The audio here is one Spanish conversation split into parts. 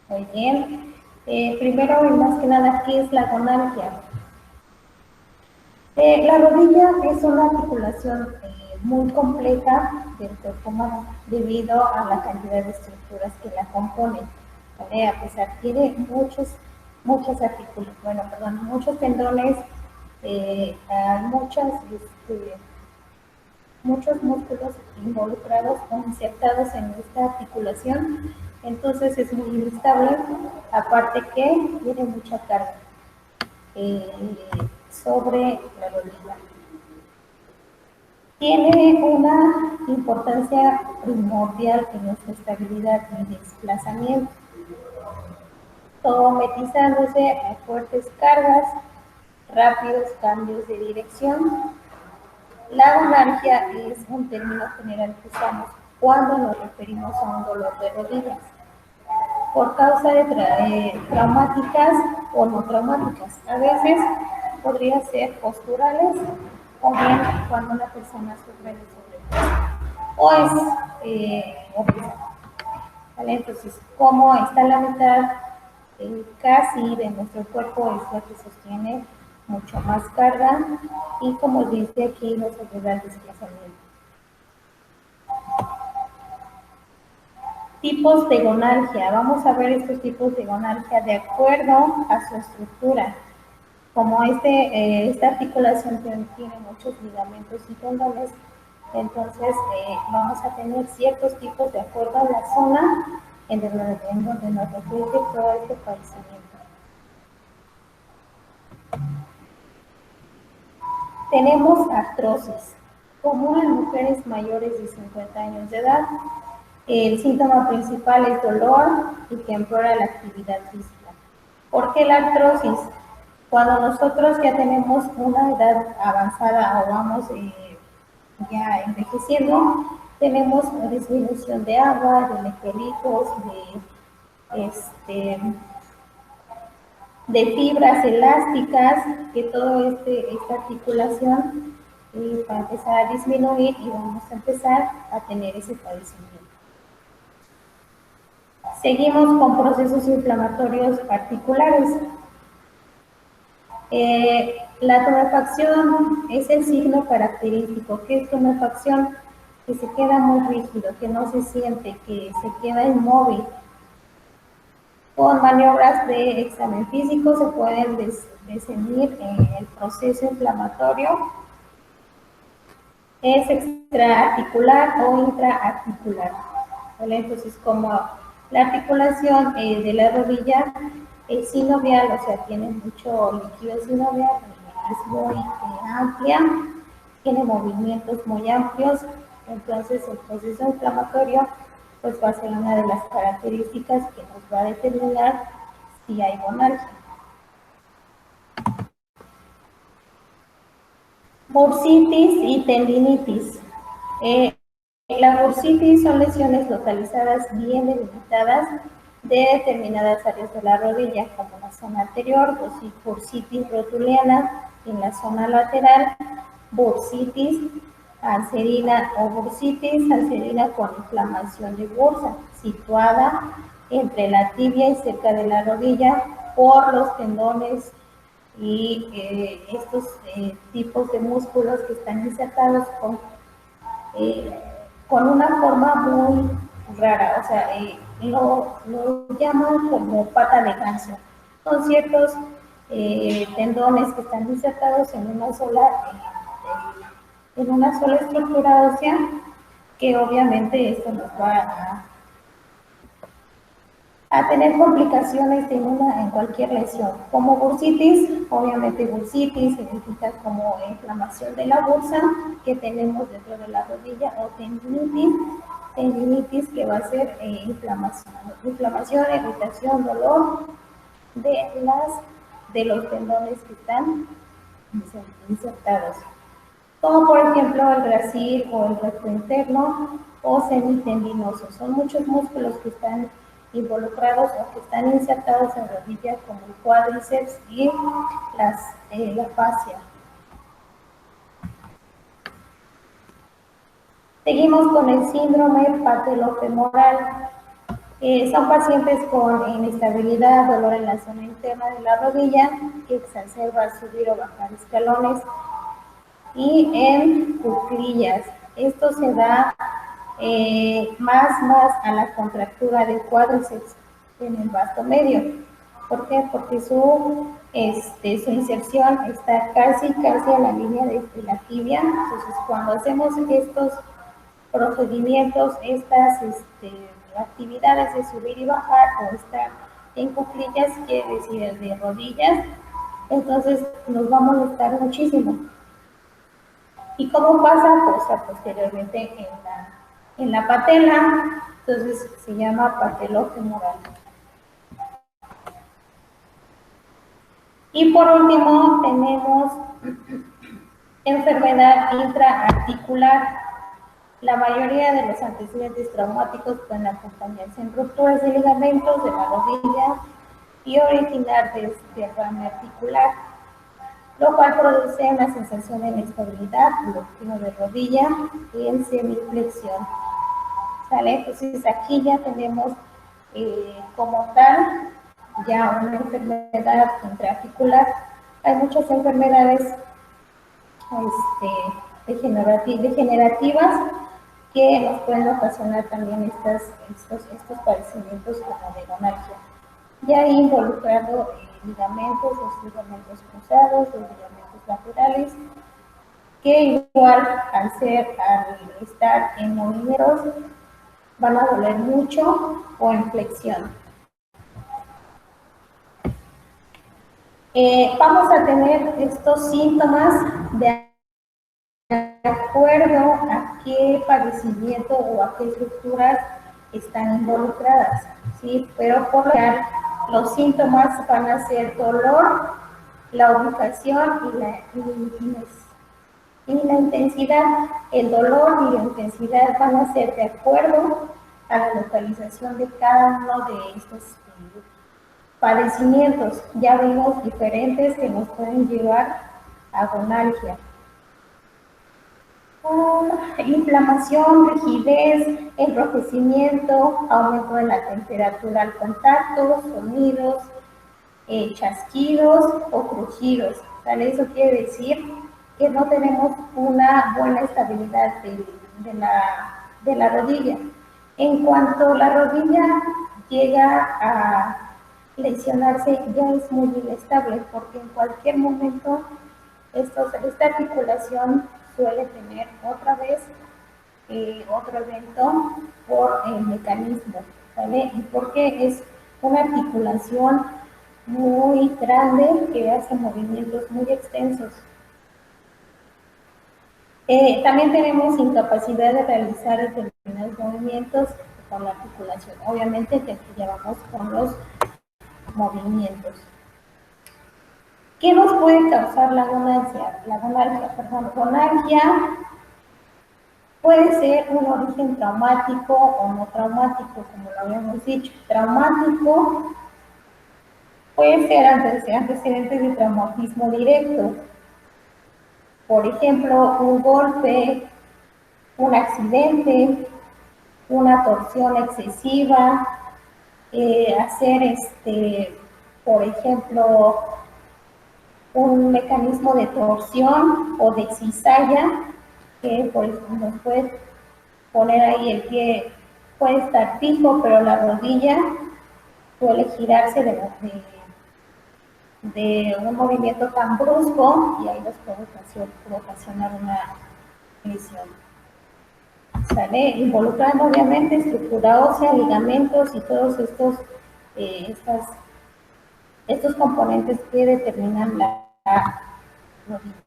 Muy bien. Primero y más que nada, ¿qué es la gonalgia? La rodilla es una articulación muy compleja del cuerpo humano debido a la cantidad de estructuras que la componen. ¿Vale? A pesar, tiene muchas articulaciones, muchos tendones, hay muchos músculos involucrados o insertados en esta articulación, entonces es muy inestable, aparte que tiene mucha carga eh, sobre la rodilla. Tiene una importancia primordial en nuestra estabilidad y desplazamiento, sometizándose a fuertes cargas, rápidos cambios de dirección. La gonalgia es un término general que usamos cuando nos referimos a un dolor de rodillas por causa de traumáticas o no traumáticas. A veces podría ser posturales o bien cuando una persona sufre de sobrepeso o es obesa. ¿Vale? Entonces, como está la mitad casi de nuestro cuerpo es la que sostiene mucho más carga y como dice aquí nos ayuda al desplazamiento. Tipos de gonalgia. Vamos a ver estos tipos de gonalgia de acuerdo a su estructura. Como esta articulación tiene muchos ligamentos y tendones, entonces vamos a tener ciertos tipos de acuerdo a la zona en donde nos refiere todo este padecimiento. Tenemos artrosis, común en mujeres mayores de 50 años de edad. El síntoma principal es dolor y que empeora la actividad física. ¿Por qué la artrosis? Cuando nosotros ya tenemos una edad avanzada o vamos ya envejeciendo, tenemos disminución de agua, de electrolitos, de fibras elásticas, que toda esta articulación va a empezar a disminuir y vamos a empezar a tener ese padecimiento. Seguimos con procesos inflamatorios articulares. La tumefacción es el signo característico. ¿Qué es tumefacción? Que se queda muy rígido, que no se siente, que se queda inmóvil. Con maniobras de examen físico se pueden definir el proceso inflamatorio. Es extraarticular o intraarticular. ¿Vale? Entonces, como la articulación de la rodilla es sinovial, o sea, tiene mucho líquido sinovial, es muy amplia, tiene movimientos muy amplios, entonces el proceso inflamatorio pues va a ser una de las características que nos va a determinar si hay gonalgia. Bursitis y tendinitis. La bursitis son lesiones localizadas bien delimitadas de determinadas áreas de la rodilla, como la zona anterior, bursitis rotuliana en la zona lateral, bursitis anserina o bursitis anserina con inflamación de bursa, situada entre la tibia y cerca de la rodilla por los tendones y estos tipos de músculos que están insertados con una forma muy rara, o sea, lo llaman como pata de ganso. Son ciertos tendones que están insertados en una sola estructura ósea, que obviamente esto nos va a tener complicaciones en cualquier lesión, como bursitis. Obviamente bursitis significa como inflamación de la bursa que tenemos dentro de la rodilla, o tendinitis que va a ser inflamación, irritación, dolor de los tendones que están insertados, como por ejemplo el gracil o el recto interno o semitendinoso. Son muchos músculos que están involucrados o que están insertados en la rodilla, como el cuádriceps y la fascia. Seguimos con el síndrome patellofemoral. Son pacientes con inestabilidad, dolor en la zona interna de la rodilla, que exacerba subir o bajar escalones, y en cuclillas. Esto se da más a la contractura del cuádriceps en el vasto medio. ¿Por qué? Porque su inserción está casi a la línea de la tibia. Entonces, cuando hacemos estos procedimientos, estas actividades de subir y bajar o estar en cuclillas, quiere decir de rodillas, entonces nos va a molestar muchísimo. ¿Y cómo pasa? Pues posteriormente en la patela, entonces se llama patelofemoral. Y por último tenemos enfermedad intraarticular. La mayoría de los antecedentes traumáticos pueden acompañarse en rupturas de ligamentos de la rodilla y originar derrame articular, lo cual produce una sensación de inestabilidad, bloqueo de rodilla y en semiflexión. ¿Sale? Entonces aquí ya tenemos como tal ya una enfermedad intraarticular. Hay muchas enfermedades degenerativas que nos pueden ocasionar también estos padecimientos como de gonalgia. Ya involucrando ligamentos, los ligamentos cruzados, los ligamentos laterales, que igual al estar en movimientos van a doler mucho o en flexión. Vamos a tener estos síntomas de acuerdo a qué padecimiento o a qué estructuras están involucradas, ¿sí? Pero por lo general, los síntomas van a ser dolor, la ubicación y la intensidad. El dolor y la intensidad van a ser de acuerdo a la localización de cada uno de estos padecimientos. Ya vimos diferentes que nos pueden llevar a gonalgia. Inflamación, rigidez, enrojecimiento, aumento de la temperatura al contacto, sonidos, chasquidos o crujidos. ¿Vale? Eso quiere decir que no tenemos una buena estabilidad de la rodilla. En cuanto la rodilla llega a lesionarse, ya es muy inestable, porque en cualquier momento esta articulación suele tener otra vez otro evento por el mecanismo, ¿vale? Y porque es una articulación muy grande que hace movimientos muy extensos. También tenemos incapacidad de realizar determinados movimientos con la articulación. Obviamente que aquí ya vamos con los movimientos. ¿Qué nos puede causar la gonalgia? Gonalgia puede ser un origen traumático o no traumático, como lo habíamos dicho. Traumático puede ser antecedentes de traumatismo directo. Por ejemplo, un golpe, un accidente, una torsión excesiva, hacer, por ejemplo, un mecanismo de torsión o de cizalla, que por ejemplo nos puede poner ahí el pie, puede estar fijo, pero la rodilla suele girarse de un movimiento tan brusco y ahí nos puede ocasionar una lesión. ¿Sale? Involucrando obviamente estructura ósea, ligamentos y todos estos componentes que determinan la rodilla.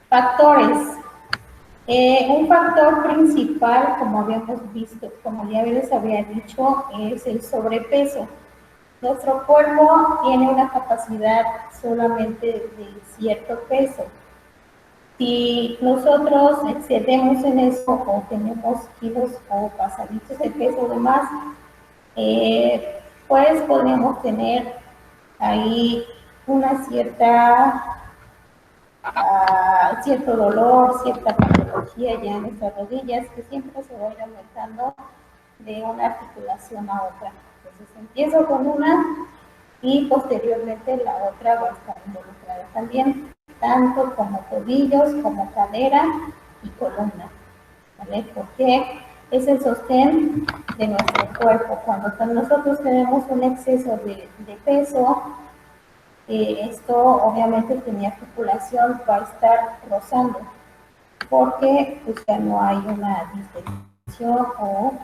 Factores. Un factor principal, como habíamos visto, como ya les había dicho, es el sobrepeso. Nuestro cuerpo tiene una capacidad solamente de cierto peso. Si nosotros excedemos en eso o tenemos kilos o pasaditos de peso de más, pues podemos tener ahí una cierta cierto dolor, cierta patología ya en nuestras rodillas, que siempre se va a ir aumentando de una articulación a otra. Entonces empiezo con una y posteriormente la otra va a estar involucrada también, tanto como tobillos, como cadera y columna, ¿vale? Porque es el sostén de nuestro cuerpo. Cuando nosotros tenemos un exceso de peso, esto obviamente que mi articulación va a estar rozando, porque pues, ya no hay una distensión o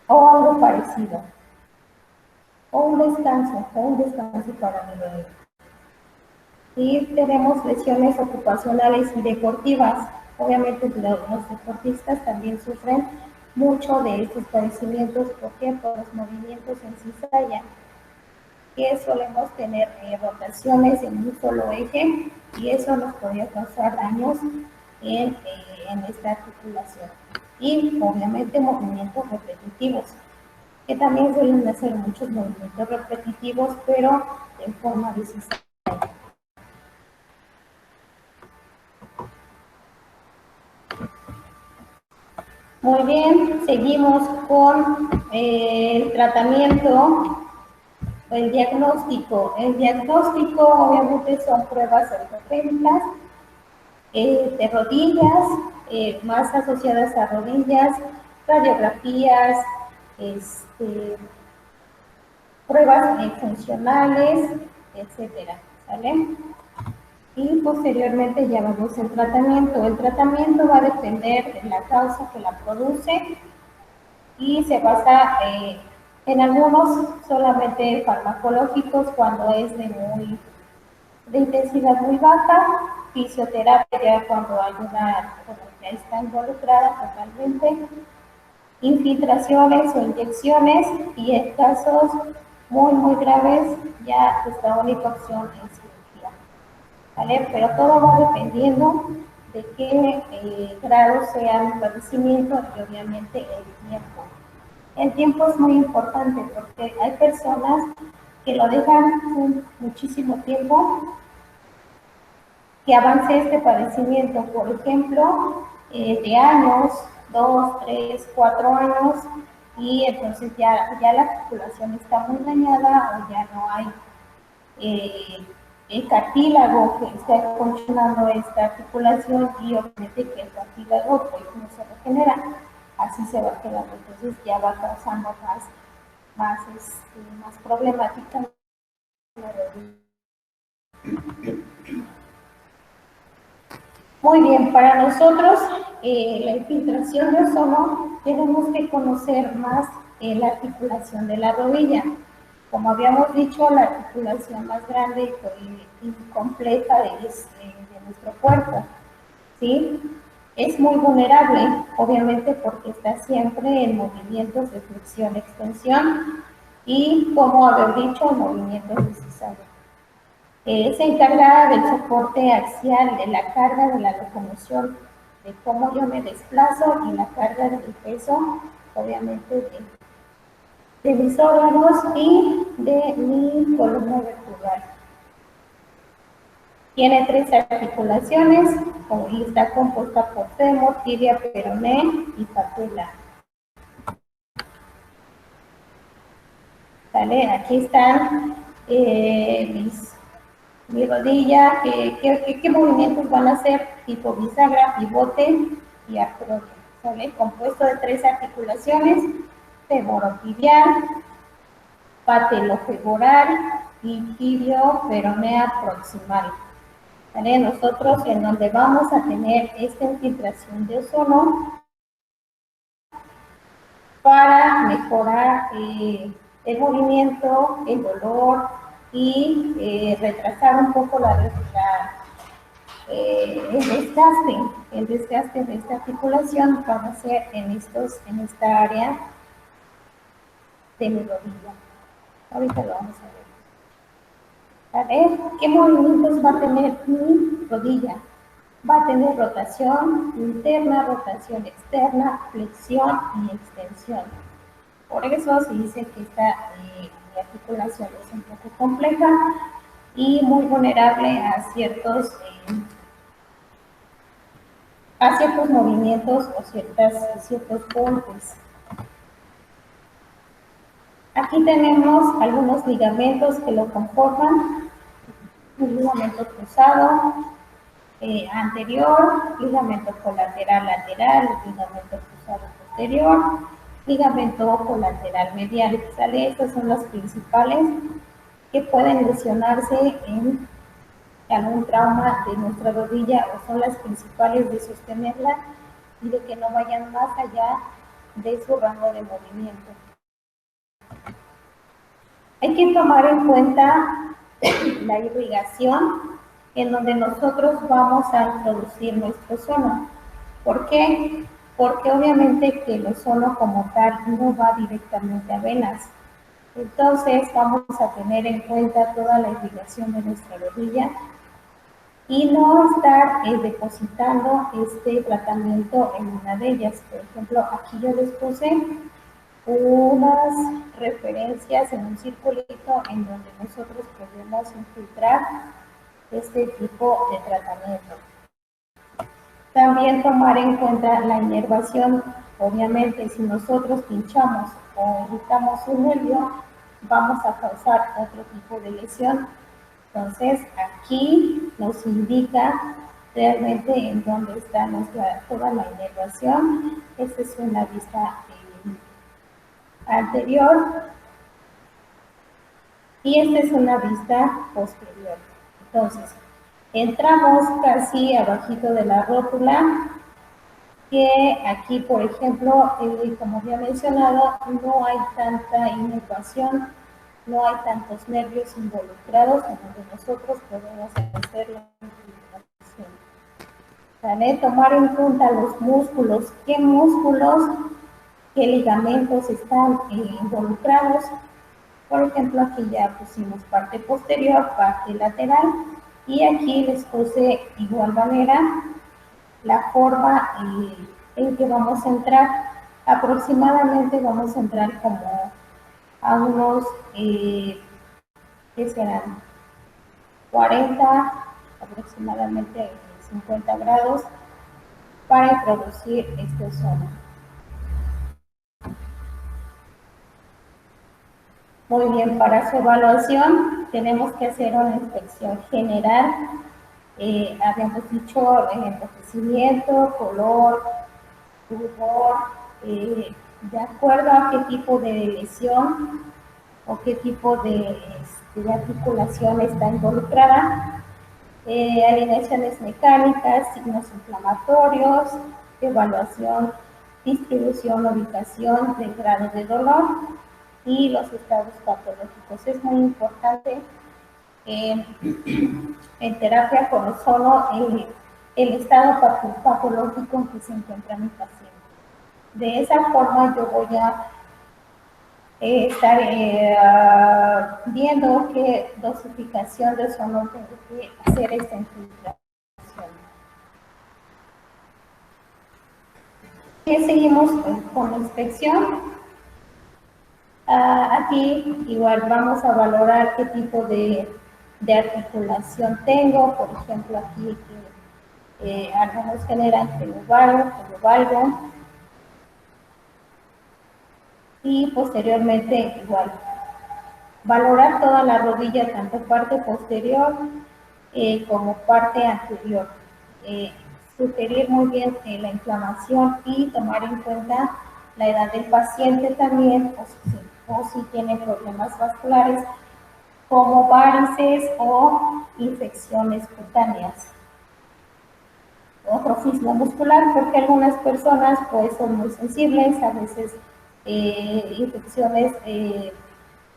algo parecido, o un descanso para mi bebé. Y tenemos lesiones ocupacionales y deportivas. Obviamente los deportistas también sufren mucho de estos padecimientos porque por los movimientos en cizalla, que solemos tener rotaciones en un solo eje y eso nos podría causar daños en esta articulación. Y obviamente movimientos repetitivos, que también suelen hacer muchos movimientos repetitivos, pero en forma de cizalla. Muy bien, seguimos con el tratamiento, el diagnóstico. El diagnóstico obviamente son pruebas ortopédicas de rodillas, más asociadas a rodillas, radiografías, pruebas funcionales, etcétera, ¿sale? Y posteriormente ya vamos al tratamiento. El tratamiento va a depender de la causa que la produce y se basa en algunos solamente farmacológicos cuando es de intensidad muy baja, fisioterapia cuando hay una ya está involucrada totalmente, infiltraciones o inyecciones y en casos muy graves ya pues, la única opción es cirugía, ¿vale? Pero todo va dependiendo de qué grado sea el padecimiento y obviamente el tiempo. El tiempo es muy importante porque hay personas que lo dejan muchísimo tiempo que avance este padecimiento, por ejemplo, de años, 2, 3, 4 años, y entonces ya la articulación está muy dañada o ya no hay el cartílago que está funcionando esta articulación y obviamente que el cartílago pues, no se regenera, así se va quedando, entonces ya va causando más problemática. Muy bien, para nosotros la infiltración de ozono tenemos que conocer más la articulación de la rodilla. Como habíamos dicho, la articulación más grande y compleja de nuestro cuerpo, ¿sí? Es muy vulnerable, obviamente porque está siempre en movimientos de flexión-extensión y, como haber dicho, en movimientos de cizalla. Se encarga del soporte axial, de la carga de la locomoción, de cómo yo me desplazo y la carga del peso, obviamente, de mis órganos y de mi columna vertebral. Tiene 3 articulaciones y está compuesta por fémur, tibia, peroné y patela. ¿Vale? Aquí están mi rodilla, qué movimientos van a hacer, tipo bisagra, pivote y artroide, ¿sale? Compuesto de 3 articulaciones, femorotibial, patelofemoral y tibio-peronea proximal, ¿vale? Nosotros en donde vamos a tener esta infiltración de ozono para mejorar el movimiento, el dolor y retrasar un poco el desgaste de esta articulación va a ser en esta área de mi rodilla. Ahorita lo vamos a ver. A ver, ¿qué movimientos va a tener mi rodilla? Va a tener rotación interna, rotación externa, flexión y extensión. Por eso se dice que esta articulación es un poco compleja y muy vulnerable a ciertos movimientos o ciertos golpes. Aquí tenemos algunos ligamentos que lo conforman: un ligamento cruzado anterior, ligamento colateral lateral, ligamento cruzado posterior, ligamento colateral medial. ¿Sale? Estas son las principales que pueden lesionarse en algún trauma de nuestra rodilla, o son las principales de sostenerla y de que no vayan más allá de su rango de movimiento. Hay que tomar en cuenta la irrigación en donde nosotros vamos a introducir nuestro ozono. ¿Por qué? Porque obviamente que el ozono como tal no va directamente a venas. Entonces vamos a tener en cuenta toda la irrigación de nuestra rodilla y no estar depositando este tratamiento en una de ellas. Por ejemplo, aquí yo les puse unas referencias en un circulito en donde nosotros podemos infiltrar este tipo de tratamiento. También tomar en cuenta la inervación. Obviamente, si nosotros pinchamos o irritamos un nervio, vamos a causar otro tipo de lesión. Entonces, aquí nos indica realmente en dónde está toda la inervación. Esta es una vista anterior y esta es una vista posterior. Entonces, entramos casi abajito de la rótula, que aquí, por ejemplo, como había mencionado, no hay tanta inervación, no hay tantos nervios involucrados en donde nosotros podemos hacer la infiltración. ¿Vale? Tomar en cuenta los músculos, qué músculos, qué ligamentos están involucrados. Por ejemplo, aquí ya pusimos parte posterior, parte lateral, y aquí les puse de igual manera la forma en que vamos a entrar. Aproximadamente vamos a entrar como a unos, ¿qué serán? 40, aproximadamente 50 grados para introducir este ozono. Muy bien, para su evaluación tenemos que hacer una inspección general. Habíamos dicho enrojecimiento, color, rubor, de acuerdo a qué tipo de lesión o qué tipo de articulación está involucrada. Alineaciones mecánicas, signos inflamatorios, evaluación, distribución, ubicación del grado de dolor y los estados patológicos. Es muy importante en terapia con ozono el estado patológico en que se encuentra mi paciente. De esa forma yo voy a estar viendo qué dosificación de ozono tengo que hacer esta infiltración. Y seguimos con la inspección. Aquí igual vamos a valorar qué tipo de articulación tengo. Por ejemplo, aquí algunos generan valgo, y posteriormente igual valorar toda la rodilla, tanto parte posterior como parte anterior. Sugerir muy bien la inflamación y tomar en cuenta la edad del paciente también, o si tiene problemas vasculares como varices o infecciones cutáneas. Atrofismo muscular, porque algunas personas pues son muy sensibles, a veces infecciones,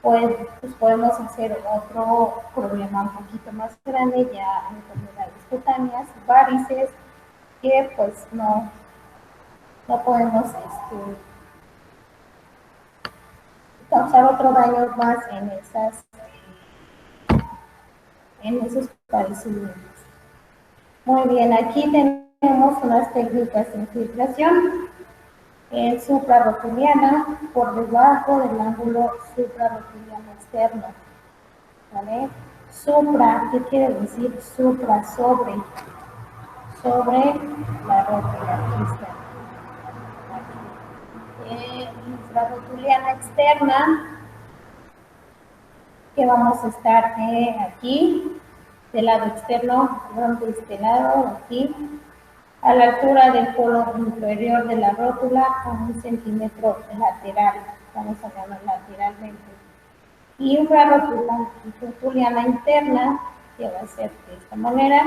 pues podemos hacer otro problema un poquito más grande, ya enfermedades cutáneas, varices, que pues no podemos causar otro daño más en esos padecimientos. Muy bien, aquí tenemos unas técnicas de infiltración suprarrotuliana por debajo del ángulo suprarrotuliano externo. ¿Vale? Supra, ¿qué quiere decir supra? Sobre la rótula. Aquí está. Infrarrotuliana externa, que vamos a estar aquí, del lado externo, de este lado, aquí, a la altura del polo inferior de la rótula, a 1 centímetro lateral, vamos a llamar lateralmente. Y infrarrotuliana interna, que va a ser de esta manera,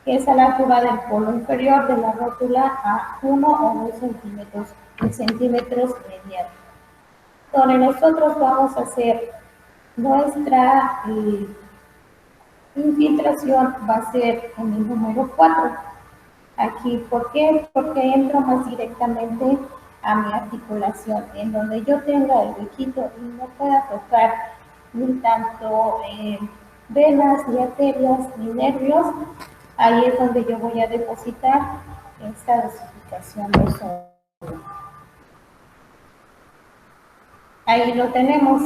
que es a la altura del polo inferior de la rótula a 1 o 2 centímetros medianos, donde nosotros vamos a hacer nuestra infiltración, va a ser en el número 4. Aquí, ¿por qué? Porque entro más directamente a mi articulación, en donde yo tenga el huequito y no pueda tocar ni tanto venas, ni arterias, ni nervios. Ahí es donde yo voy a depositar esta dosificación de sodio. Ahí lo tenemos.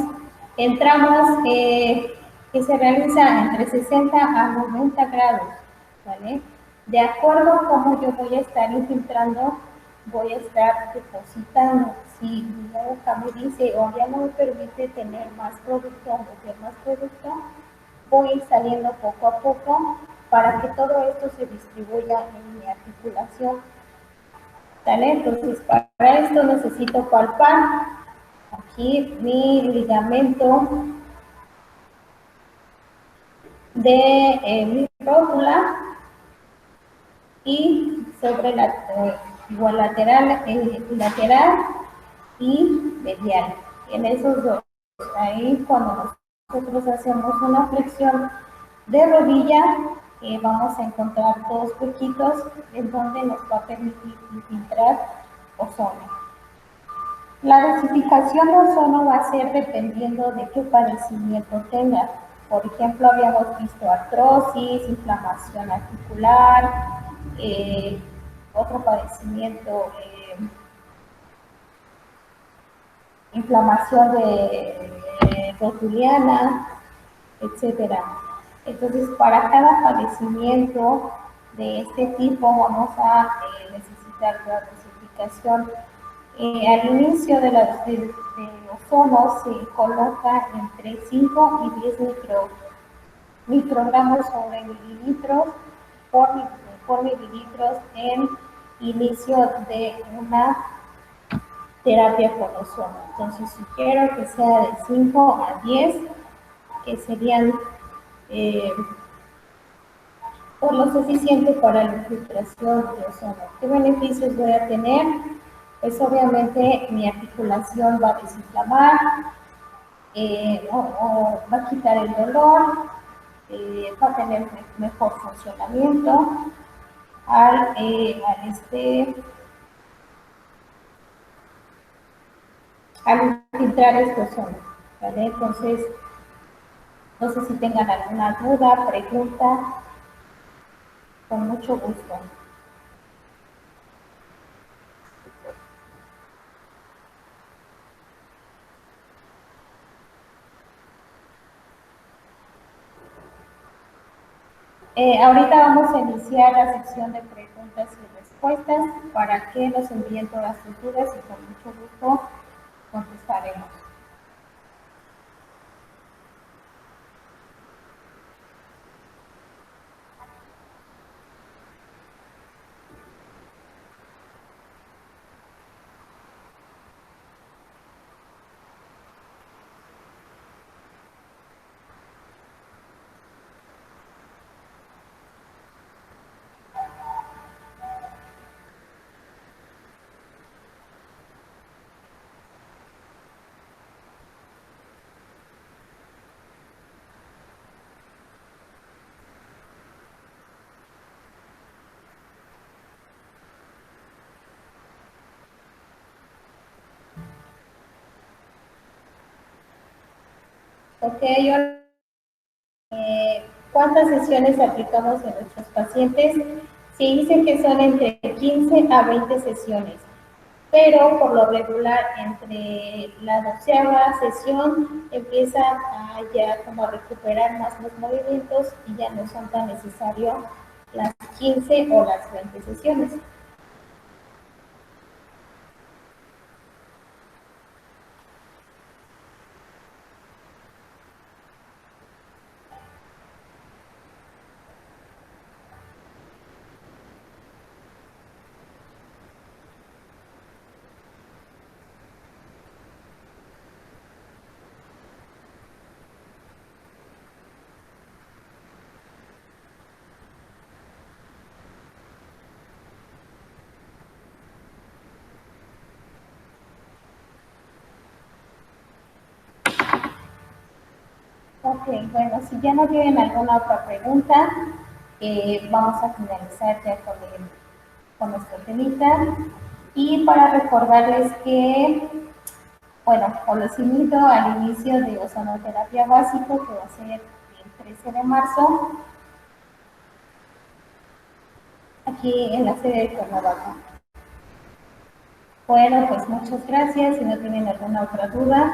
Entramos, que se realiza entre 60 a 90 grados, ¿vale? De acuerdo a cómo yo voy a estar infiltrando, voy a estar depositando. Si mi aguja me dice o ya no me permite tener más producto, meter más producto, voy a ir saliendo poco a poco para que todo esto se distribuya en mi articulación. ¿Vale? Entonces, para esto necesito palpar aquí mi ligamento de mi rótula y sobre la igual lateral, lateral y medial. En esos dos, ahí cuando nosotros hacemos una flexión de rodilla, vamos a encontrar dos huequitos en donde nos va a permitir infiltrar ozono. La dosificación de ozono va a ser dependiendo de qué padecimiento tenga. Por ejemplo, habíamos visto artrosis, inflamación articular, otro padecimiento, inflamación rotuliana, etcétera. Entonces, para cada padecimiento de este tipo vamos a necesitar la dosificación. Al inicio de ozono se coloca entre 5 y 10 microgramos sobre mililitros por mililitros en inicio de una terapia con ozono. Entonces sugiero que sea de 5 a 10, que serían por lo suficiente para la infiltración de ozono. ¿Qué beneficios voy a tener? Pues obviamente mi articulación va a desinflamar, va a quitar el dolor, va a tener mejor funcionamiento al infiltrar este ozono, ¿vale? Entonces, no sé si tengan alguna duda, pregunta, con mucho gusto. Ahorita vamos a iniciar la sección de preguntas y respuestas para que nos envíen todas sus dudas y con mucho gusto contestaremos. Ok, ¿cuántas sesiones aplicamos en nuestros pacientes? Se dice que son entre 15 a 20 sesiones, pero por lo regular entre la 12ª sesión empiezan a ya como a recuperar más los movimientos y ya no son tan necesarios las 15 o las 20 sesiones. Ok, bueno, si ya no tienen alguna otra pregunta, vamos a finalizar ya con nuestro temita. Y para recordarles que, bueno, os los invito al inicio de ozonoterapia básico, que va a ser el 13 de marzo, aquí en la sede de Cuernavaca. Bueno, pues muchas gracias. Si no tienen alguna otra duda,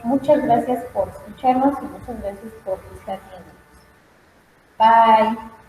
muchas gracias por escucharnos y muchas gracias por estar viendo. Bye.